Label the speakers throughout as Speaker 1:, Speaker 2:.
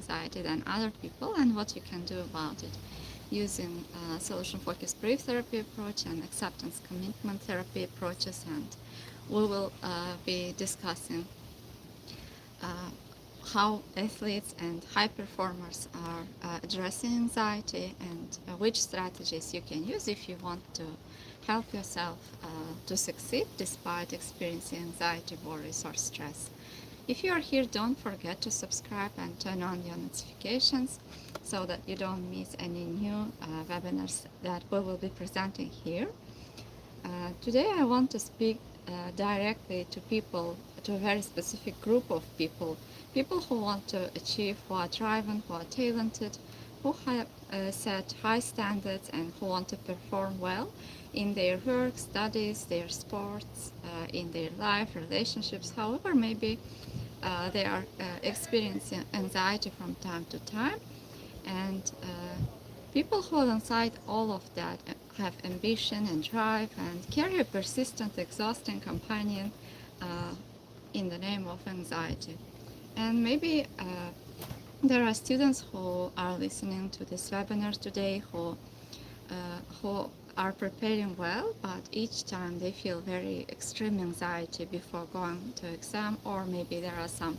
Speaker 1: anxiety than other people and what you can do about it using solution-focused brief therapy approach and acceptance commitment therapy approaches. And we will be discussing uh, how athletes and high performers are addressing anxiety and which strategies you can use if you want to help yourself to succeed despite experiencing anxiety, worries, or stress. If you are here, don't forget to subscribe and turn on your notifications so that you don't miss any new webinars that we will be presenting here. Today I want to speak directly to people, to a very specific group of people, people who want to achieve, who are driven, who are talented, who have set high standards and who want to perform well in their work, studies, their sports, in their life, relationships, however, maybe they are experiencing anxiety from time to time. And people who alongside all of that have ambition and drive and carry a persistent, exhausting companion in the name of anxiety. And maybe there are students who are listening to this webinar today who are preparing well, but each time they feel very extreme anxiety before going to exam, or maybe there are some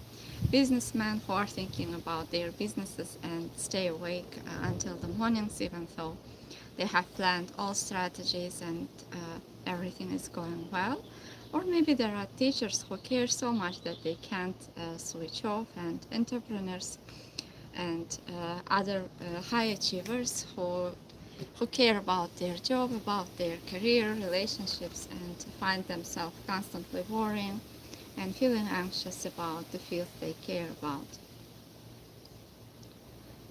Speaker 1: businessmen who are thinking about their businesses and stay awake until the mornings, even though they have planned all strategies and everything is going well. Or maybe there are teachers who care so much that they can't switch off, and entrepreneurs and other high achievers who care about their job, about their career, relationships, and find themselves constantly worrying and feeling anxious about the field they care about.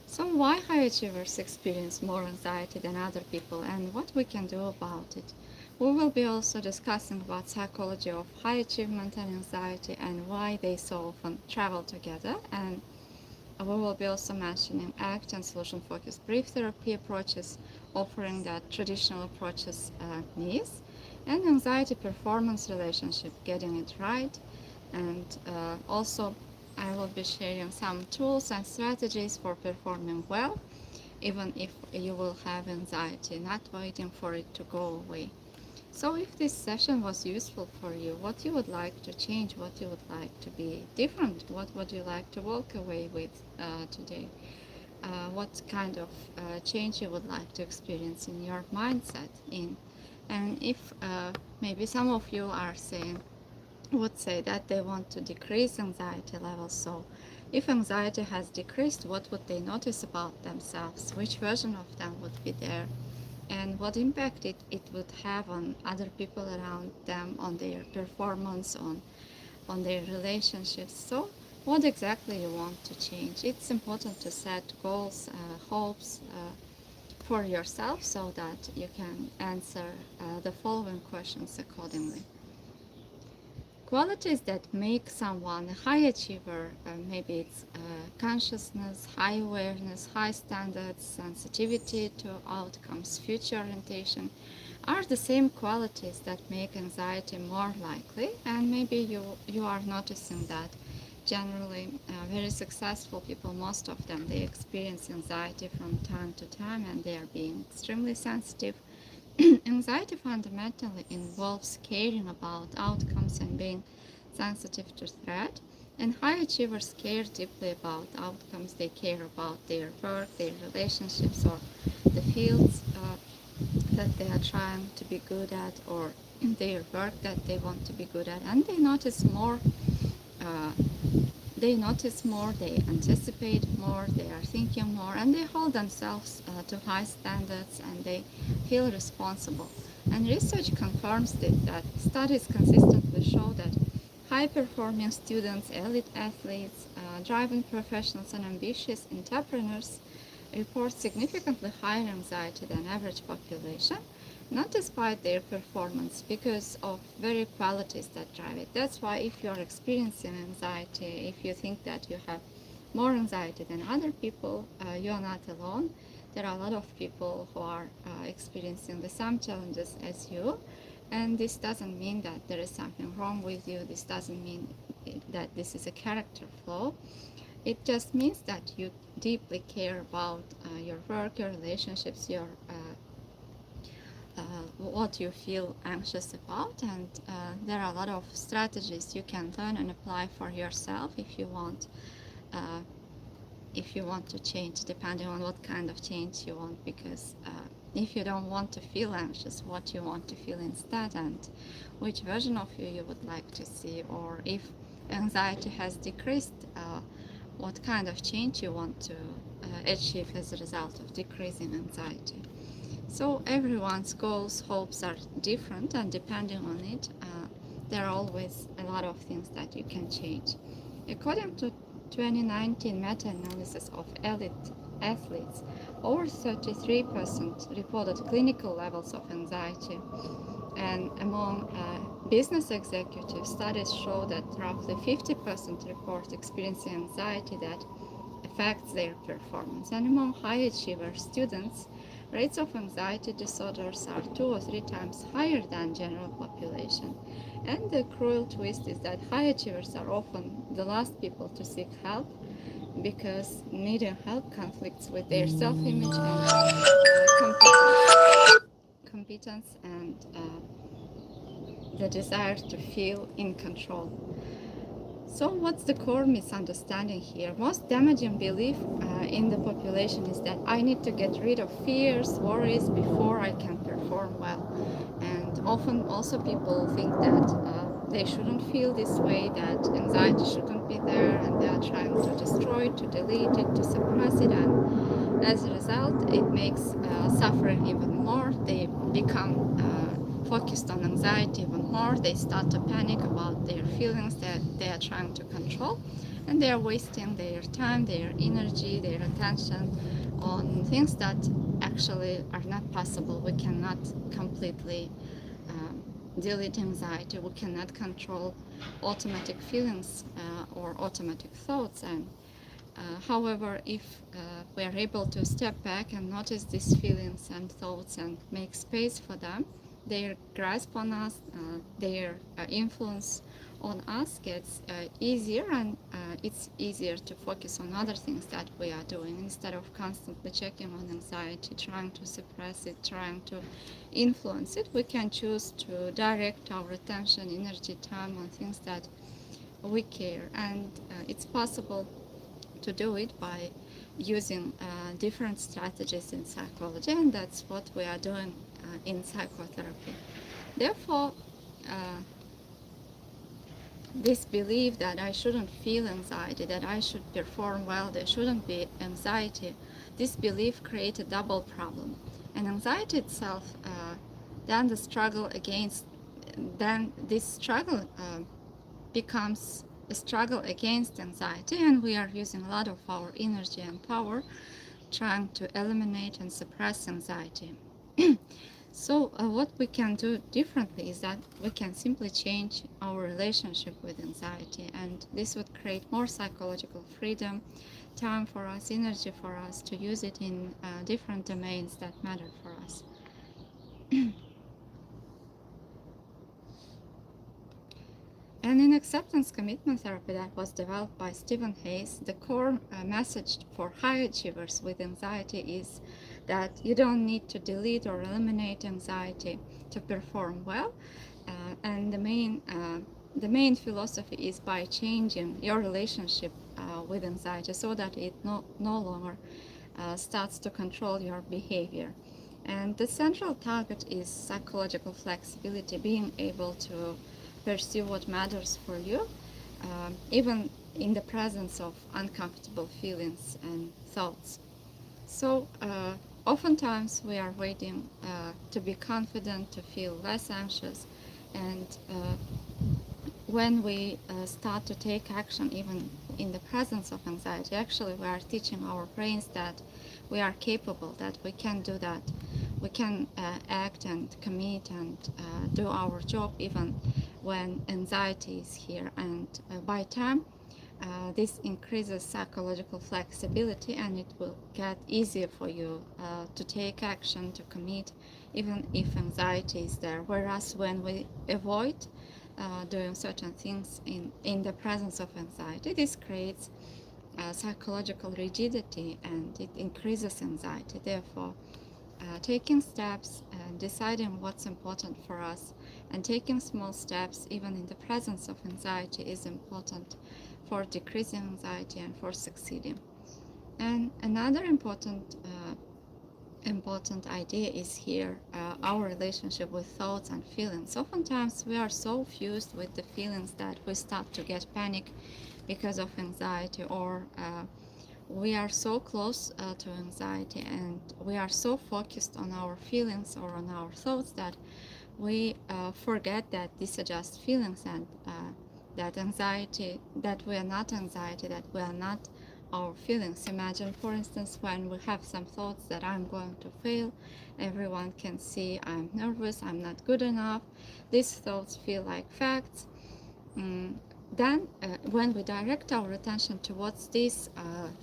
Speaker 1: So why high achievers experience more anxiety than other people and what we can do about it? We will be also discussing about psychology of high achievement and anxiety and why they so often travel together. And we will be also mentioning ACT and solution-focused brief therapy approaches, offering that traditional approaches miss, and anxiety performance relationship, getting it right. And also I will be sharing some tools and strategies for performing well, even if you will have anxiety, not waiting for it to go away. So if this session was useful for you, what you would like to change, what you would like to be different, what would you like to walk away with today, what kind of change you would like to experience in your mindset and if maybe some of you are saying, would say that they want to decrease anxiety levels. So if anxiety has decreased, what would they notice about themselves? Which version of them would be there? And what impact it would have on other people around them, on their performance, on their relationships. So what exactly you want to change? It's important to set goals, hopes for yourself so that you can answer the following questions accordingly. Qualities that make someone a high achiever, maybe it's consciousness, high awareness, high standards, sensitivity to outcomes, future orientation, are the same qualities that make anxiety more likely. And maybe you are noticing that generally very successful people, most of them, they experience anxiety from time to time and they are being extremely sensitive. Anxiety fundamentally involves caring about outcomes and being sensitive to threat. And high achievers care deeply about outcomes. They care about their work, their relationships, or the fields that they are trying to be good at, or their work that they want to be good at. And they notice more. They anticipate more, they are thinking more, and they hold themselves to high standards, and they feel responsible. And research confirms that studies consistently show that high-performing students, elite athletes, driven professionals, and ambitious entrepreneurs report significantly higher anxiety than average population, not despite their performance, because of very qualities that drive it. That's why if you're experiencing anxiety, if you think that you have more anxiety than other people, you are not alone. There are a lot of people who are experiencing the same challenges as you, and this doesn't mean that there is something wrong with you. This doesn't mean that this is a character flaw. It just means that you deeply care about your work, your relationships, your what you feel anxious about, and there are a lot of strategies you can learn and apply for yourself uh, if you want to change, depending on what kind of change you want. Because if you don't want to feel anxious, what you want to feel instead, and which version of you would like to see, or if anxiety has decreased, what kind of change you want to achieve as a result of decreasing anxiety. So everyone's goals, hopes are different, and depending on it, there are always a lot of things that you can change. According to 2019 meta-analysis of elite athletes, over 33% reported clinical levels of anxiety, and among business executives, studies show that roughly 50% report experiencing anxiety that affects their performance. And among high achiever students, rates of anxiety disorders are 2 or 3 times higher than general population. And the cruel twist is that high achievers are often the last people to seek help, because needing help conflicts with their self-image and competence and the desire to feel in control. So what's the core misunderstanding here? Most damaging belief in the population is that I need to get rid of fears, worries before I can perform well. And often also people think that they shouldn't feel this way, that anxiety shouldn't be there, and they are trying to destroy it, to delete it, to suppress it, and as a result it makes suffering even more. They become focused on anxiety even more. They start to panic about their feelings that they are trying to control, and they are wasting their time, their energy, their attention on things that actually are not possible. We cannot completely delete anxiety. We cannot control automatic feelings or automatic thoughts. And however, if we are able to step back and notice these feelings and thoughts and make space for them, their grasp on us, their influence on us gets easier, and it's easier to focus on other things that we are doing instead of constantly checking on anxiety, trying to suppress it, trying to influence it. We can choose to direct our attention, energy, time on things that we care, and it's possible to do it by using different strategies in psychology, and that's what we are doing in psychotherapy. Therefore, uh, this belief that I shouldn't feel anxiety, that I should perform well, there shouldn't be anxiety, this belief creates a double problem. And anxiety itself, then the struggle against, then this struggle becomes a struggle against anxiety, and we are using a lot of our energy and power trying to eliminate and suppress anxiety. So what we can do differently is that we can simply change our relationship with anxiety, and this would create more psychological freedom, time for us, energy for us to use it in different domains that matter for us. And in acceptance commitment therapy that was developed by Stephen Hayes, the core message for high achievers with anxiety is that you don't need to delete or eliminate anxiety to perform well. And the main philosophy is by changing your relationship with anxiety so that it no longer starts to control your behavior. And the central target is psychological flexibility, being able to pursue what matters for you, even in the presence of uncomfortable feelings and thoughts. So, oftentimes we are waiting to be confident, to feel less anxious, and when we start to take action, even in the presence of anxiety, actually we are teaching our brains that we are capable, that we can do that. We can act and commit and do our job even when anxiety is here. And by time, this increases psychological flexibility, and it will get easier for you to take action, to commit, even if anxiety is there. Whereas when we avoid doing certain things in the presence of anxiety, this creates psychological rigidity, and it increases anxiety. Therefore, taking steps and deciding what's important for us and taking small steps even in the presence of anxiety is important for decreasing anxiety and for succeeding. And another important idea is here our relationship with thoughts and feelings. Oftentimes we are so fused with the feelings that we start to get panic because of anxiety, or we are so close to anxiety and we are so focused on our feelings or on our thoughts that we forget that these are just feelings, and that anxiety, that we are not anxiety, that we are not our feelings. Imagine, for instance, when we have some thoughts that I'm going to fail, everyone can see I'm nervous, I'm not good enough. These thoughts feel like facts. Mm, then, when we direct our attention towards these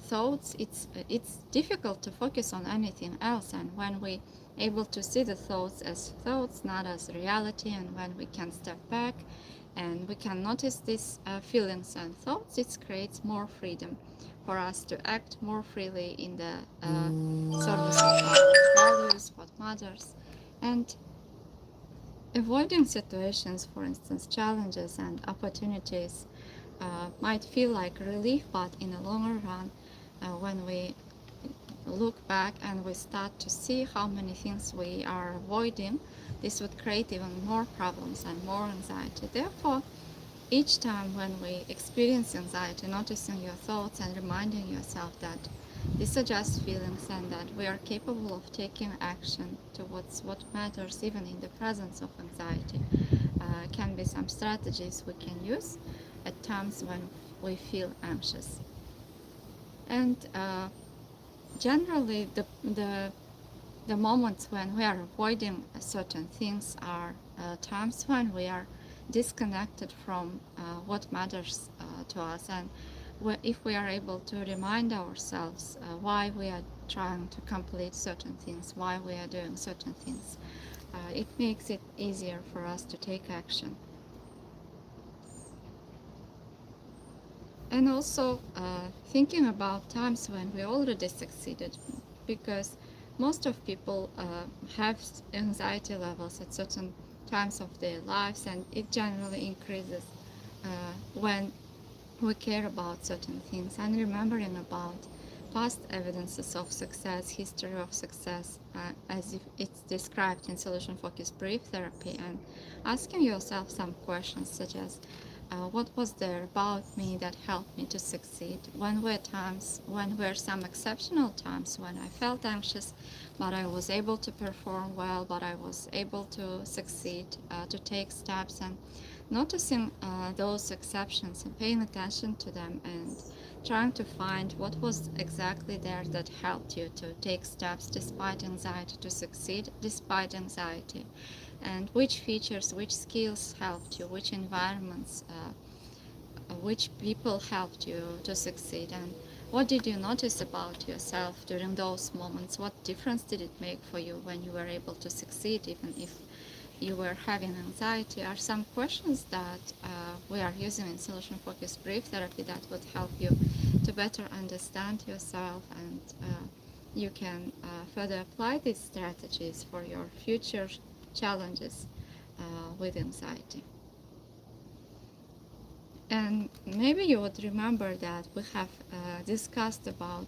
Speaker 1: thoughts, it's difficult to focus on anything else. And when we able to see the thoughts as thoughts, not as reality, and when we can step back and we can notice these feelings and thoughts, it creates more freedom for us to act more freely in the service of our values, what matters, and avoiding situations, for instance, challenges and opportunities, might feel like relief, but in the longer run, when we look back and we start to see how many things we are avoiding, this would create even more problems and more anxiety. Therefore, each time when we experience anxiety, noticing your thoughts and reminding yourself that these are just feelings and that we are capable of taking action towards what matters even in the presence of anxiety, can be some strategies we can use at times when we feel anxious. And generally, the moments when we are avoiding certain things are times when we are disconnected from what matters to us. And if we are able to remind ourselves why we are trying to complete certain things, why we are doing certain things, it makes it easier for us to take action. And also thinking about times when we already succeeded, because most of people have anxiety levels at certain times of their lives, and it generally increases when we care about certain things. And remembering about past evidences of success, history of success, as if it's described in solution focused brief therapy, and asking yourself some questions such as what was there about me that helped me to succeed? When were some exceptional times when I felt anxious, but I was able to perform well, but I was able to succeed, to take steps, and noticing those exceptions and paying attention to them and trying to find what was exactly there that helped you to take steps despite anxiety, to succeed despite anxiety, and which features, which skills helped you, which environments, which people helped you to succeed, and what did you notice about yourself during those moments? What difference did it make for you when you were able to succeed, even if you were having anxiety? Are some questions that we are using in solution focused brief therapy that would help you to better understand yourself, and you can further apply these strategies for your future challenges with anxiety. And maybe you would remember that we have discussed about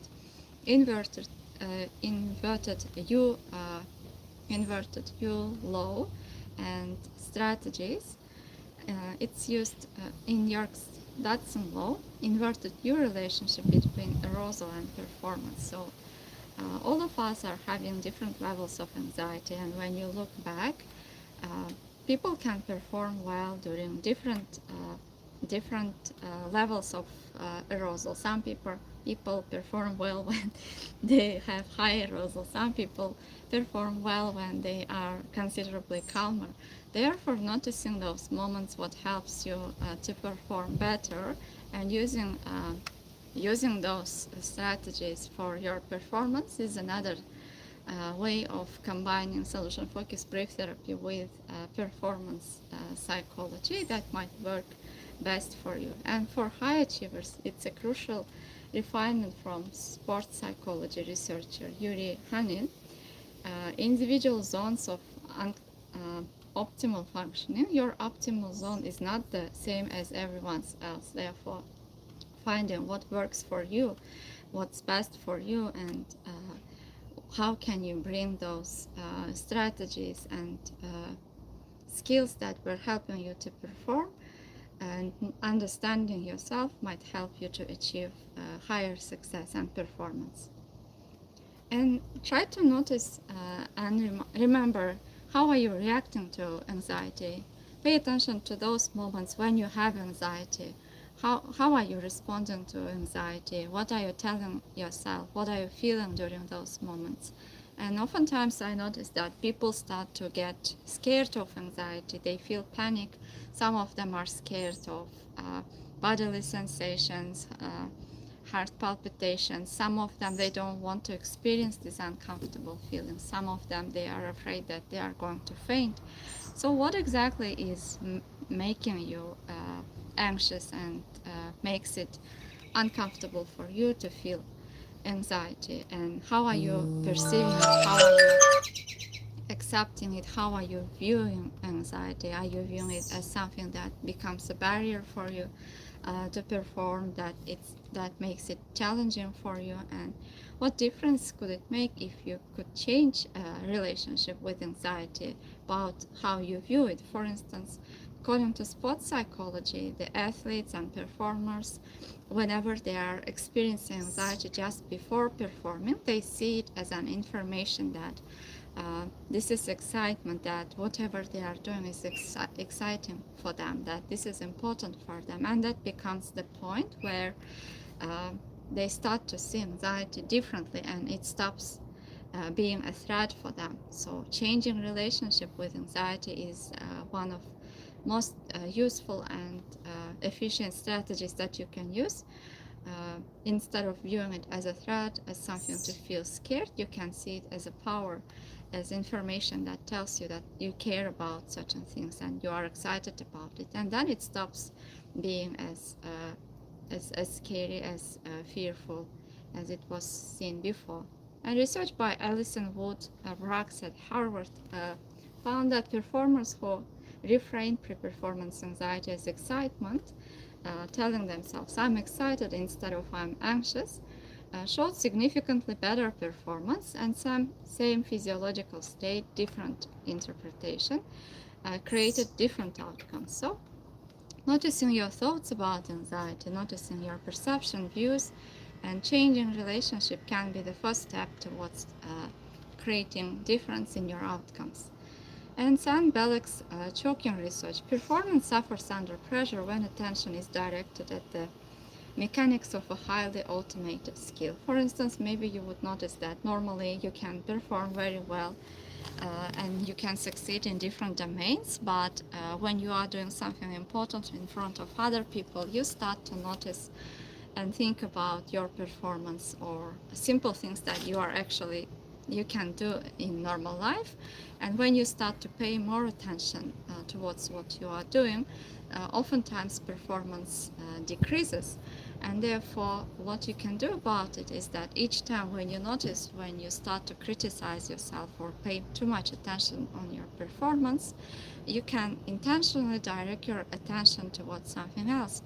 Speaker 1: inverted inverted U inverted U law and strategies. It's used in Yerkes-Dodson law, inverted U relationship between arousal and performance. So all of us are having different levels of anxiety, and when you look back, people can perform well during different levels of arousal. Some people perform well when they have high arousal. Some people perform well when they are considerably calmer. Therefore, noticing those moments, what helps you to perform better, and using those strategies for your performance is another way of combining solution focused brief therapy with performance psychology that might work best for you. And for high achievers, it's a crucial refinement from sports psychology researcher Yuri Hanin. Individual zones of optimal functioning. Your optimal zone is not the same as everyone else. Therefore, finding what works for you, what's best for you, and how can you bring those strategies and skills that were helping you to perform, and understanding yourself might help you to achieve higher success and performance. And try to notice and remember, how are you reacting to anxiety? Pay attention to those moments when you have anxiety. How are you responding to anxiety? What are you telling yourself? What are you feeling during those moments? And oftentimes I notice that people start to get scared of anxiety. They feel panic. Some of them are scared of bodily sensations, heart palpitations. Some of them, they don't want to experience these uncomfortable feelings. Some of them, they are afraid that they are going to faint. So what exactly is making you anxious and makes it uncomfortable for you to feel anxiety? And how are you perceiving it? How are you accepting it? How are you viewing anxiety? Are you viewing it as something that becomes a barrier for you to perform, that makes it challenging for you? And what difference could it make if you could change a relationship with anxiety about how you view it? For instance, according to sports psychology, the athletes and performers, whenever they are experiencing anxiety just before performing, they see it as an information that this is excitement, that whatever they are doing is exciting for them, that this is important for them. And that becomes the point where uh, they start to see anxiety differently, and it stops being a threat for them. So changing relationship with anxiety is one of most useful and efficient strategies that you can use. Instead of viewing it as a threat, as something to feel scared, you can see it as a power, as information that tells you that you care about certain things and you are excited about it. And then it stops being as scary, as fearful as it was seen before. And research by Alison Wood Brooks at Harvard found that performers who refrain pre-performance anxiety as excitement, telling themselves I'm excited instead of I'm anxious, showed significantly better performance, and same physiological state, different interpretation, created different outcomes. So noticing your thoughts about anxiety, noticing your perception, views, and changing relationship can be the first step towards creating difference in your outcomes. And Sam Belek's choking research, performance suffers under pressure when attention is directed at the mechanics of a highly automated skill. For instance, maybe you would notice that normally you can perform very well and you can succeed in different domains, but when you are doing something important in front of other people, you start to notice and think about your performance or simple things that you can do in normal life. And when you start to pay more attention towards what you are doing, oftentimes performance decreases. And therefore, what you can do about it is that each time when you notice, when you start to criticize yourself or pay too much attention on your performance, you can intentionally direct your attention towards something else.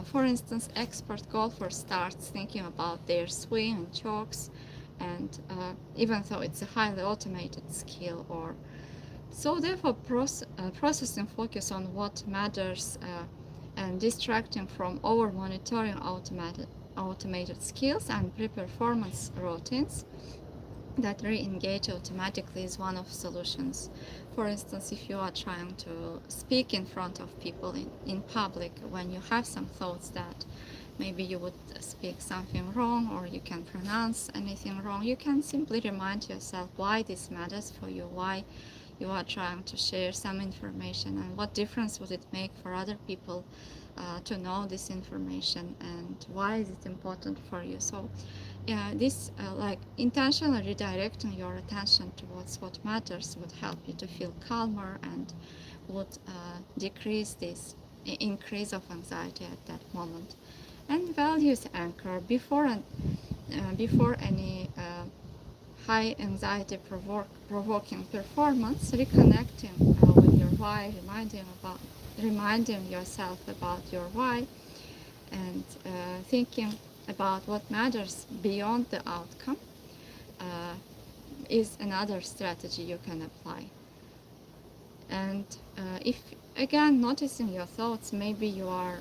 Speaker 1: For instance, expert golfers start thinking about their swing and strokes, and even though it's a highly automated skill, or so therefore processing focus on what matters and distracting from over monitoring automated skills and pre-performance routines that re-engage automatically is one of solutions. For instance, if you are trying to speak in front of people in public, when you have some thoughts that maybe you would speak something wrong or you can pronounce anything wrong, you can simply remind yourself why this matters for you, why you are trying to share some information, and what difference would it make for other people to know this information, and why is it important for you. So yeah, this like intentionally redirecting your attention towards what matters would help you to feel calmer and would decrease this increase of anxiety at that moment. And values anchor before any high anxiety provoking performance, reconnecting with your why, reminding yourself about your why, and thinking about what matters beyond the outcome uh, is another strategy you can apply. And if again noticing your thoughts, maybe you are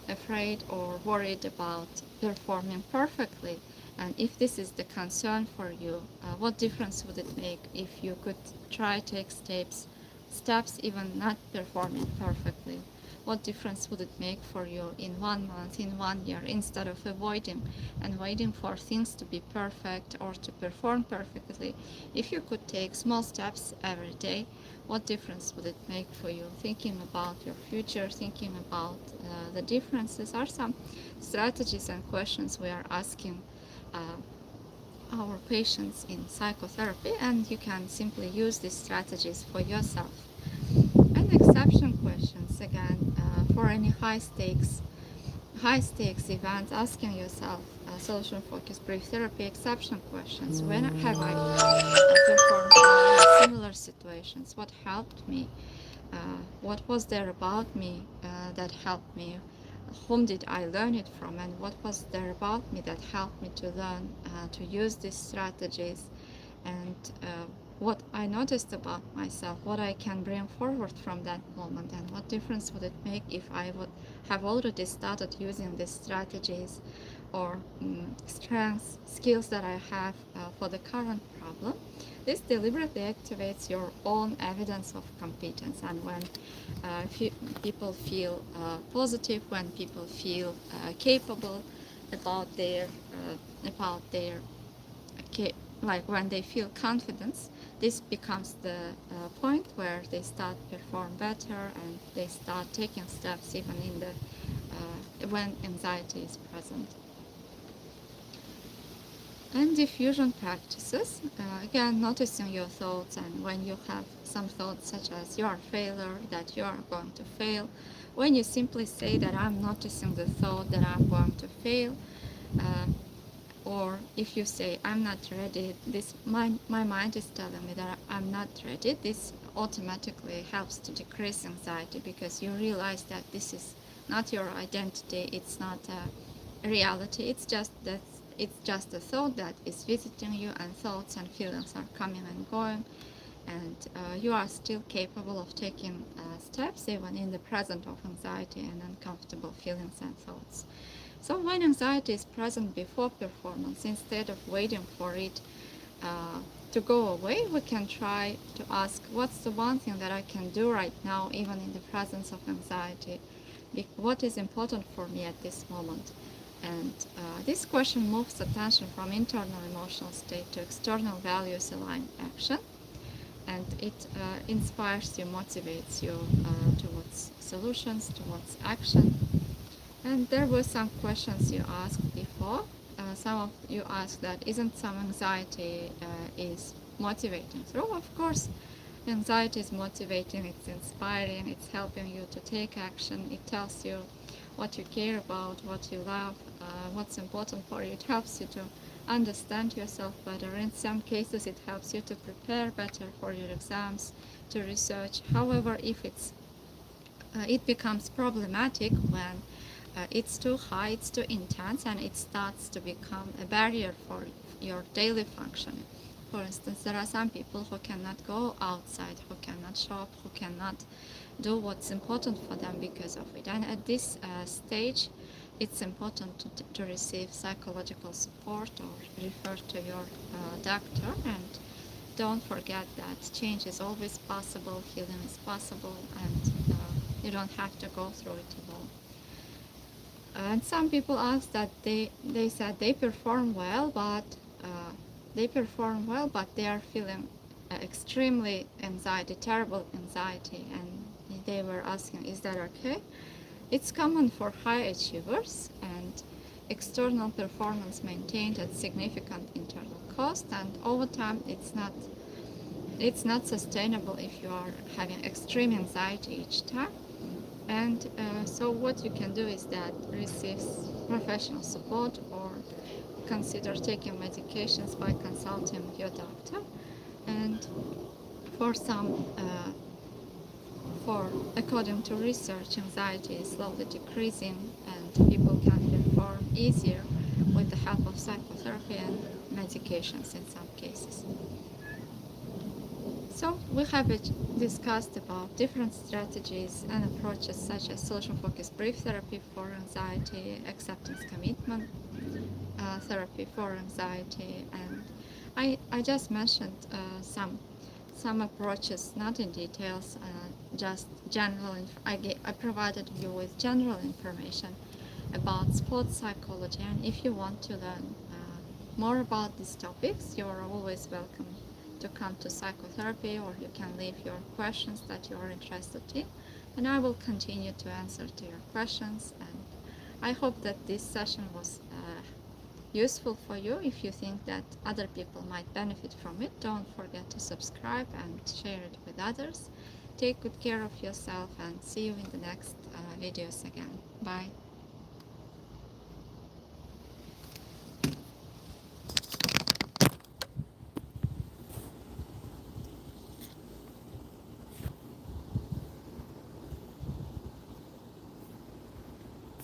Speaker 1: afraid or worried about performing perfectly, and if this is the concern for you, what difference would it make if you could try take steps even not performing perfectly? What difference would it make for you in 1 month, in 1 year, instead of avoiding and waiting for things to be perfect or to perform perfectly? If you could take small steps every day, what difference would it make for you? Thinking about your future, thinking about the differences are some strategies and questions we are asking uh, our patients in psychotherapy, and you can simply use these strategies for yourself. And exception questions, again, for any high stakes events, asking yourself solution focused brief therapy exception questions. When have I performed well in similar situations? What helped me? What was there about me that helped me? Whom did I learn it from? And what was there about me that helped me to learn to use these strategies? And what I noticed about myself, what I can bring forward from that moment, and what difference would it make if I would have already started using these strategies or strengths, skills that I have for the current problem. This deliberately activates your own evidence of competence, and when people feel positive, when people feel capable about their like when they feel confidence, this becomes the point where they start perform better and they start taking steps even in the when anxiety is present. And diffusion practices, again noticing your thoughts, and when you have some thoughts such as you are a failure, that you are going to fail, when you simply say that I'm noticing the thought that I'm going to fail, uh, or if you say I'm not ready, this my mind is telling me that I'm not ready, this automatically helps to decrease anxiety, because you realize that this is not your identity, it's not a reality, it's just a thought that is visiting you, and thoughts and feelings are coming and going, and you are still capable of taking steps even in the presence of anxiety and uncomfortable feelings and thoughts. So when anxiety is present before performance, instead of waiting for it to go away, we can try to ask, what's the one thing that I can do right now, even in the presence of anxiety? What is important for me at this moment? And this question moves attention from internal emotional state to external values aligned action, and it inspires you, motivates you towards solutions, towards action. And there were some questions you asked before. Some of you asked that isn't some anxiety is motivating? So of course, anxiety is motivating, it's inspiring, it's helping you to take action, it tells you what you care about, what you love, what's important for you. It helps you to understand yourself better. In some cases, it helps you to prepare better for your exams, to research. However, if it becomes problematic when it's too high, it's too intense, and it starts to become a barrier for your daily functioning. For instance, there are some people who cannot go outside, who cannot shop, who cannot do what's important for them because of it. And at this stage, it's important to receive psychological support or refer to your doctor. And don't forget that change is always possible, healing is possible, and you don't have to go through it alone. And some people ask that they said they perform well, but they are feeling extremely anxiety, terrible anxiety, and they were asking, is that okay? It's common for high achievers, and external performance maintained at significant internal cost, and over time it's not sustainable if you are having extreme anxiety each time. And so what you can do is that receive professional support or consider taking medications by consulting your doctor. And for some, according to research, anxiety is slowly decreasing and people can perform easier with the help of psychotherapy and medications in some cases. So we have discussed about different strategies and approaches such as solution-focused brief therapy for anxiety, acceptance commitment therapy for anxiety, and I just mentioned some approaches, not in details, just general. I provided you with general information about sports psychology, and if you want to learn more about these topics, you are always welcome to come to psychotherapy, or you can leave your questions that you are interested in, and I will continue to answer to your questions. And I hope that this session was useful for you. If you think that other people might benefit from it, don't forget to subscribe and share it with others. Take good care of yourself and see you in the next videos again. Bye.